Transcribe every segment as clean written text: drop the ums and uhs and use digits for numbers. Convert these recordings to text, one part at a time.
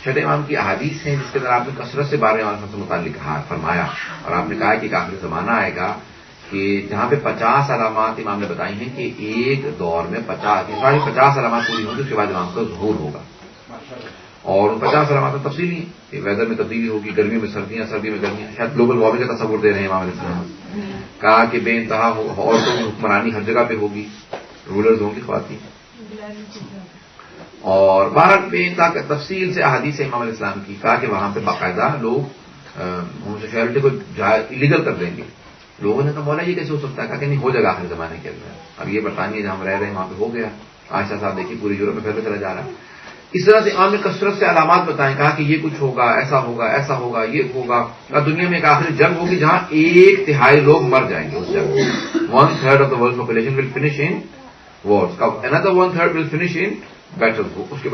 چھٹے امام کی احادیث ہیں جس کے اندر آپ نے کثرت سے بارہ امام سے متعلق فرمایا، اور آپ نے کہا کہ ایک آخری زمانہ آئے گا کہ جہاں پہ 50 علامات امام نے بتائی ہیں کہ ایک دور میں 50 علامات پوری ہوں گی، اس کے بعد امام کا ظہور ہوگا. اور ان 50 علامات میں تفصیلی ہیں کہ ویدر میں تبدیلی ہوگی، گرمیوں میں سردیاں، سردی میں گرمیاں. شاید گلوبل وارمنگ کا تصور دے رہے ہیں امام علیہ السلام. کہا کہ بے انتہا عورتوں کی حکمرانی ہر جگہ پہ ہوگی، رولرز ہوں گی خواتین. اور بہرحال بے انتہا تفصیل سے احادیث امام علیہ السلام کی. کہا کہ وہاں پہ باقاعدہ لوگ ہوموسیکشوالٹی کو ایلیگل کر دیں گے. لوگوں نے کہا مولا یہ کیسے ہو سکتا ہے؟ کہا کہ نہیں ہو جائے گا آخر زمانے کے اندر. اب یہ برطانیہ جہاں ہم رہ رہے ہیں وہاں پہ ہو گیا. آہستہ صاحب دیکھیے پوری یورپ میں پھیلتا چلا جا رہا ہے. اس طرح سے امام نے کثرت سے علامات بتائیں. کہا کہ یہ کچھ ہوگا، ایسا ہوگا، ایسا ہوگا، یہ ہوگا. دنیا میں ایک آخری جنگ ہوگی جہاں 1/3 لوگ مر جائیں گے. اس جنگ میں 1/3 of the world population will finish in wars, another 1/3 will finish in battles. اس کے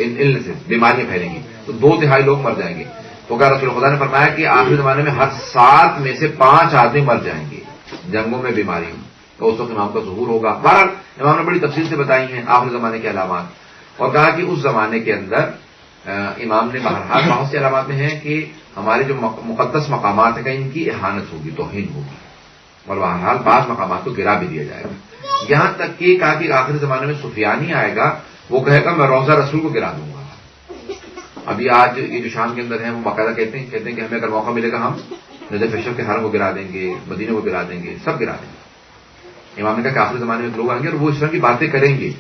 illnesses، بیماریاں پھیلیں گی تو 2/3 لوگ مر جائیں گے. تو کہا رسول خدا نے فرمایا کہ آخری زمانے میں ہر 7 میں سے 5 آدمی مر جائیں گے جنگوں میں، بیماریوں. تو اس وقت امام کا ظہور ہوگا. بہرحال امام نے بڑی تفصیل سے بتائی ہیں آخری زمانے کے علامات، اور کہا کہ اس زمانے کے اندر امام نے بہرحال بہت سی علامات میں ہیں کہ ہمارے جو مقدس مقامات ہیں کہ ان کی اہانت ہوگی، توہین ہوگی، اور بہرحال بعض مقامات کو گرا بھی دیا جائے گا. یہاں تک کہ کہا کہ آخری زمانے میں سفیانی آئے گا، وہ کہے گا میں روضہ رسول کو گرا دوں گا. ابھی آج یہ جو شام کے اندر ہیں وہ باقاعدہ کہتے ہیں کہ ہمیں اگر موقع ملے گا ہم نجف اشرف کے حرم کو گرا دیں گے، مدینے کو گرا دیں گے، سب گرا دیں گے. امام نے کہا کہ آخری زمانے میں لوگ آئیں گے اور وہ اس طرح کی باتیں کریں گے.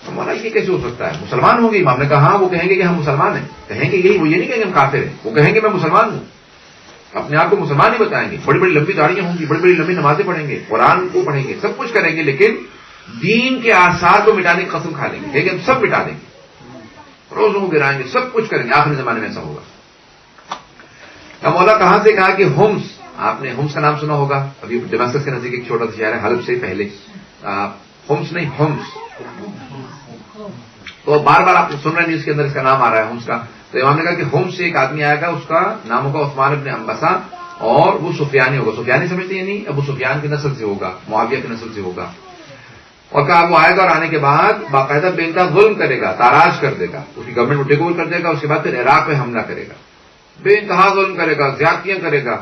ہمارا یہ کیسے ہو سکتا ہے؟ مسلمان ہوں گے. امام نے کہا ہاں وہ کہیں گے کہ ہم مسلمان ہیں. کہیں گے یہی، وہ یہ نہیں کہیں گے ہم کافر ہیں. وہ کہیں گے میں مسلمان ہوں، اپنے آپ کو مسلمان ہی بتائیں گے. بڑی بڑی لمبی داڑیاں ہوں گی، بڑی بڑی لمبی نمازیں پڑھیں گے، قرآن کو پڑھیں گے، سب کچھ کریں گے، لیکن دین کے آثار کو مٹانے کی قسم کھا لیں گے. لیکن سب مٹا دیں گے، روزوں کو گرائیں گے، سب کچھ کریں گے. آخری زمانے میں ایسا ہوگا. مولا کہاں سے؟ کہا کہ ہومس. آپ نے ہومس کا نام سنا ہوگا، ابھی ڈیماسکس کے نزدیک ایک چھوٹا سا شہر ہے، حلب سے پہلے. ہومس نہیں، ہومس. تو بار بار آپ سن رہے ہیں نیوز کے اندر اس کا نام آ رہا ہے ہومس کا. تو امام نے کہا کہ ہومس سے ایک آدمی آئے گا، اس کا نام ہوگا عثمان ابن انبسا، اور وہ سفیانی ہوگا. سفیانی سمجھتے ہیں نہیں، ابو سفیان کی نسل سے ہوگا، معاویہ کی نسل سے ہوگا. اور کہا وہ آئے گا اور آنے کے بعد باقاعدہ بے انتہا ظلم کرے گا، تاراج کر دے گا، اس کی گورنمنٹ کو ٹیک اوور کر دے گا. اس کے بعد پھر عراق پہ حملہ کرے گا، بے انتہا ظلم کرے گا، زیادتیاں کرے گا.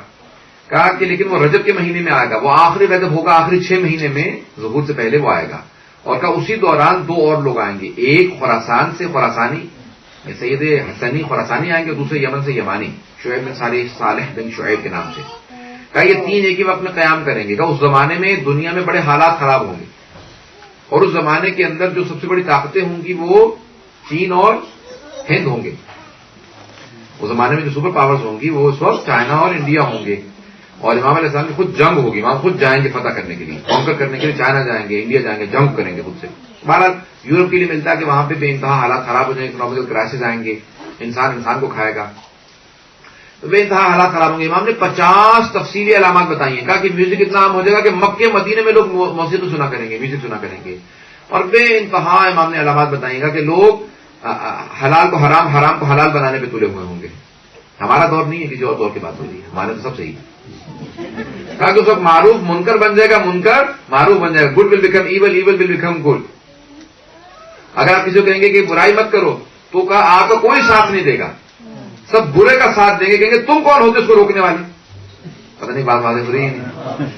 کہا کہ لیکن وہ رجب کے مہینے میں آئے گا، وہ آخری رجب ہوگا، آخری 6 مہینے میں ظہور سے پہلے وہ آئے گا. اور کہا اسی دوران 2 اور لوگ آئیں گے، ایک خراسان سے خراسانی سید حسنی خراسانی آئیں گے، دوسرے یمن سے یمانی شعیب بن صالح بن شعیب کے نام سے. کہا یہ 3 ایک ہی وقت میں قیام کریں گے. کہا اس زمانے میں دنیا میں بڑے حالات خراب ہوں گے، اور اس زمانے کے اندر جو سب سے بڑی طاقتیں ہوں گی وہ چین اور ہند ہوں گے. اس زمانے میں جو سپر پاورز ہوں گی وہ اس وقت چائنا اور انڈیا ہوں گے. اور امام علیہ السلام کی خود جنگ ہوگی، امام خود جائیں گے فتح کرنے کے لیے، کانکر کرنے کے لیے. چائنا جائیں گے، انڈیا جائیں گے، جنگ کریں گے خود سے. بہرحال یورپ کے لیے ملتا ہے کہ وہاں پہ بے انتہا حالات خراب ہو جائیں گے، اکنامکل کرائسس آئیں گے، انسان کو کھائے گا، تو بے انتہا حالات خراب ہوں گے. امام نے 50 تفصیلی علامات بتائی ہیں. کہا کہ میوزک اتنا عام ہو جائے گا کہ مکے مدینے میں لوگ موسیقی سنا کریں گے، میوزک سنا کریں گے. اور بے انتہا امام نے علامات بتائی گا کہ لوگ حلال کو حرام، حرام کو حلال بنانے پہ تلے ہوئے ہوں گے. ہمارا دور نہیں ہے، کسی اور دور کی بات ہو رہی ہے، ہمارے تو سب صحیح ہے. کہا کہ اس وقت معروف منکر بن جائے گا، منکر معروف بن جائے گا، good will become evil, evil will become good. اگر آپ کسی کو کہیں گے کہ برائی مت کرو تو کہا آپ کا کوئی ساتھ نہیں دے گا، سب برے کا ساتھ دیں گے، کہیں گے تم کون ہوتے اس کو روکنے والے. پتہ نہیں بات واضح ہو رہی ہے.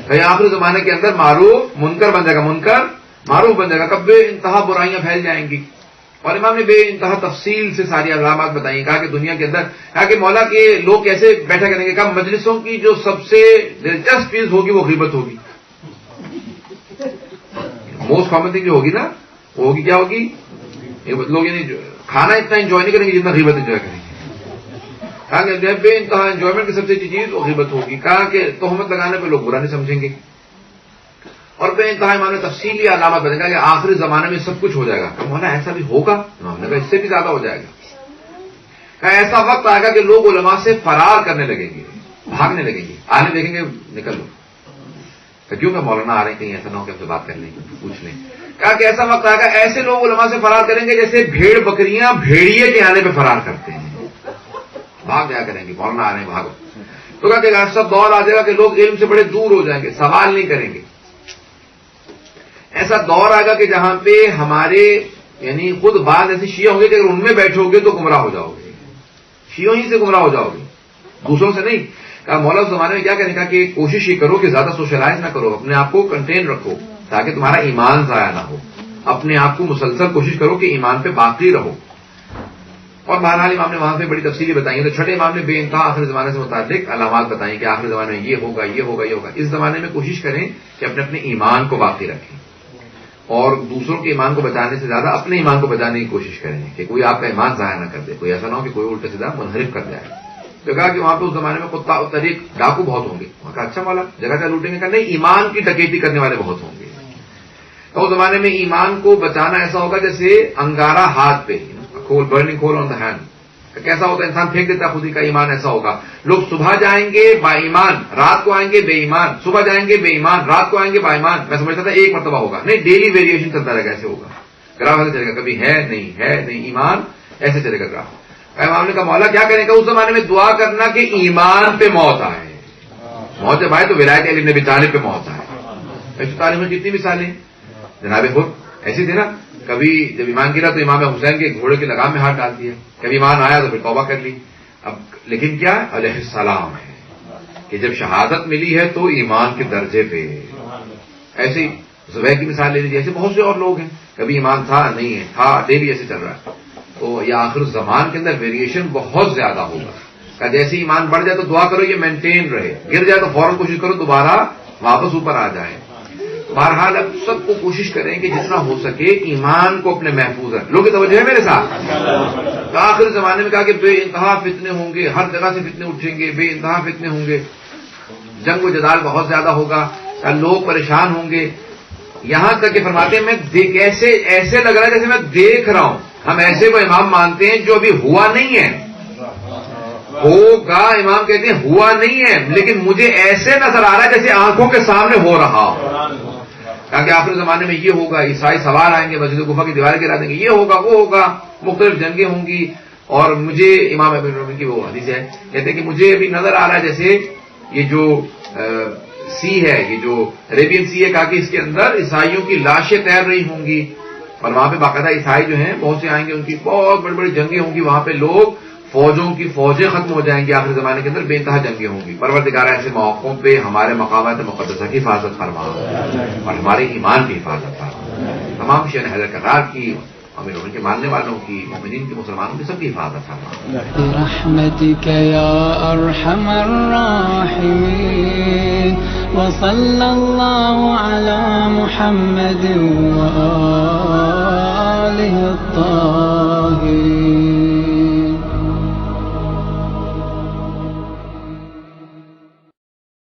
کہیں آخری زمانے کے اندر معروف منکر بن جائے گا، منکر معروف بن جائے گا، کب بے انتہا برائیاں پھیل جائیں گی. اور امام نے بے انتہا تفصیل سے ساری علامات بتائی. کہا کہ دنیا کے اندر، کہا کہ مولا کے لوگ کیسے بیٹھا کریں گے. کہا مجلسوں کی جو سب سے دلچسپ چیز ہوگی وہ غیبت ہوگی. موسٹ کامن تھنگ جو ہوگی نا وہ ہوگی، کیا ہوگی؟ لوگ یعنی کھانا اتنا انجوائے نہیں کریں گے جتنا غیبت انجوائے کریں گے. کہا کہ بے انتہا انجوائمنٹ کی سب سے اچھی چیز وہ غیبت ہوگی. کہا کہ تہمت لگانے پہ لوگ برا نہیں سمجھیں گے. اور بے انتہا امام نے تفصیلی علامات بتائیں گا کہ آخری زمانے میں سب کچھ ہو جائے گا. کہ مولا ایسا بھی ہوگا؟ امام نے کہا اس سے بھی زیادہ ہو جائے گا. کہ ایسا وقت آئے گا کہ لوگ علماء سے فرار کرنے لگیں گے، بھاگنے لگیں گے، آنے دیکھیں گے نکل لو. کہ کیوں کہ مولانا آ رہے ہیں، کہیں ایسا نہ ہو کہ ہم سے بات کر لیں، پوچھ لیں. کہا کہ ایسا وقت آئے گا ایسے لوگ علماء سے فرار کریں گے جیسے بھیڑ بکریاں بھیڑیے کے آنے پہ فرار کرتے ہیں، بھاگ جایا کریں گے، مولانا آ رہے ہیں بھاگو. تو کہا کہ ایسا دور آ جائے گا کہ لوگ علم سے بڑے دور ہو جائیں گے، سوال نہیں کریں گے. ایسا دور آئے گا کہ جہاں پہ ہمارے یعنی خود بعض ایسے شیعہ ہوں گے کہ اگر ان میں بیٹھو گے تو گمراہ ہو جاؤ گے، شیعوں ہی سے گمراہ ہو جاؤ گے، دوسروں سے نہیں. کہا مولا اس زمانے میں کیا کہنے کا کہ کوشش یہ کرو کہ زیادہ سوشلائز نہ کرو، اپنے آپ کو کنٹین رکھو تاکہ تمہارا ایمان ضائع نہ ہو، اپنے آپ کو مسلسل کوشش کرو کہ ایمان پہ باقی رہو. اور بہرحال امام نے وہاں پہ بڑی تفصیلی بتائی ہے. تو چھٹے امام نے بے انتہا آخری زمانے سے متعلق علامات بتائیں کہ آخری زمانے میں یہ ہوگا یہ ہوگا یہ ہوگا. اس زمانے میں کوشش کریں کہ اپنے اپنے ایمان کو باقی رکھیں اور دوسروں کے ایمان کو بچانے سے زیادہ اپنے ایمان کو بچانے کی کوشش کریں کہ کوئی آپ کا ایمان ضائع نہ کر دے، کوئی ایسا نہ ہو کہ کوئی الٹا سیدھا منحرف کر جائے. تو کہا کہ وہاں پہ اس زمانے میں کتا طریق ڈاکو بہت ہوں گے. وہاں کا اچھا والا جگہ جگہ لوٹیں گے، کہ نہیں ایمان کی ڈکیتی کرنے والے بہت ہوں گے. تو اس زمانے میں ایمان کو بچانا ایسا ہوگا جیسے انگارہ ہاتھ پہ، کول burning cool on the hand. کیسا ہوتا ہے انسان پھینک دیتا خود ہی کا ایمان. ایسا ہوگا لوگ صبح جائیں گے با ایمان، رات کو آئیں گے بے ایمان، صبح جائیں گے بے ایمان، رات کو آئیں گے با ایمان. میں سمجھتا تھا ایک مرتبہ ہوگا، نہیں ڈیلی ویریشن چلتا رہے گا. ایسے ہوگا گراف ایسے چلے گا، کبھی ہے نہیں ایمان، ایسے چلے گا گراف. امام نے کہا مولا کیا کرنے کا اس زمانے میں دعا کرنا کہ ایمان پہ موت آئے. موت جب آئے تو ولایت علی نبی طالب پہ موت آئے. ایسی تعلیم میں کتنی مثالیں جناب خود ایسی تھی نا. کبھی جب ایمان گرا تو امام حسین کے گھوڑے کے لگام میں ہاتھ ڈال دیا، کبھی ایمان آیا تو پھر توبہ کر لی. اب لیکن کیا علیہ السلام ہے کہ جب شہادت ملی ہے تو ایمان کے درجے پہ. ایسے ہی زبیر کی مثال لے لیجیے، ایسے بہت سے اور لوگ ہیں، کبھی ایمان تھا نہیں ہے، تھا ڈیلی ایسے چل رہا ہے. تو یہ آخر زمان کے اندر ویریشن بہت زیادہ ہوگا. کہ جیسے ایمان بڑھ جائے تو دعا کرو یہ مینٹین رہے، گر جائے تو فوراً کوشش کرو دوبارہ واپس اوپر آ جائے. بہرحال اب سب کو کوشش کریں کہ جتنا ہو سکے ایمان کو اپنے محفوظ رکھ. لوگ توجہ ہے میرے ساتھ. تو آخر زمانے میں کہا کہ بے انتہا فتنے ہوں گے، ہر جگہ سے فتنے اٹھیں گے، بے انتہا فتنے ہوں گے، جنگ و جدال بہت زیادہ ہوگا، لوگ پریشان ہوں گے. یہاں تک کہ فرماتے ہیں میں ایسے لگ رہا ہے جیسے میں دیکھ رہا ہوں. ہم ایسے کو امام مانتے ہیں جو ابھی ہوا نہیں ہے، ہوگا امام کہتے ہیں ہوا نہیں ہے، لیکن مجھے ایسے نظر آ رہا ہے جیسے آنکھوں کے سامنے ہو رہا ہو. کہ آخر زمانے میں یہ ہوگا، عیسائی سوار آئیں گے، مسجد گفا کی دیواریں گرا دیں گے، یہ ہوگا وہ ہوگا، مختلف جنگیں ہوں گی. اور مجھے امام ابن رومی کی وہ حدیث ہے، کہتے ہیں کہ مجھے ابھی نظر آ رہا ہے جیسے یہ جو سی ہے، یہ جو عربین سی ہے، کہا کہ اس کے اندر عیسائیوں کی لاشیں تیر رہی ہوں گی. اور وہاں پہ باقاعدہ عیسائی جو ہیں بہت سے آئیں گے، ان کی بہت بڑی بڑی جنگیں ہوں گی. وہاں پہ لوگ فوجیں ختم ہو جائیں گی. آخری زمانے کے اندر بے انتہا جنگیں ہوں گی. پروردگار ایسے موقعوں پہ ہمارے مقامات مقدسہ کی حفاظت فرما اور ہمارے ایمان کی حفاظت فرما. تمام شیعہ حیدر کرار کی، امیر ان کے ماننے والوں کی، مومنین کے، مسلمانوں کی، سب کی حفاظت فرما. برحمتک یا ارحم الراحمین وصلی اللہ علی محمد وآلہ الطاہرین.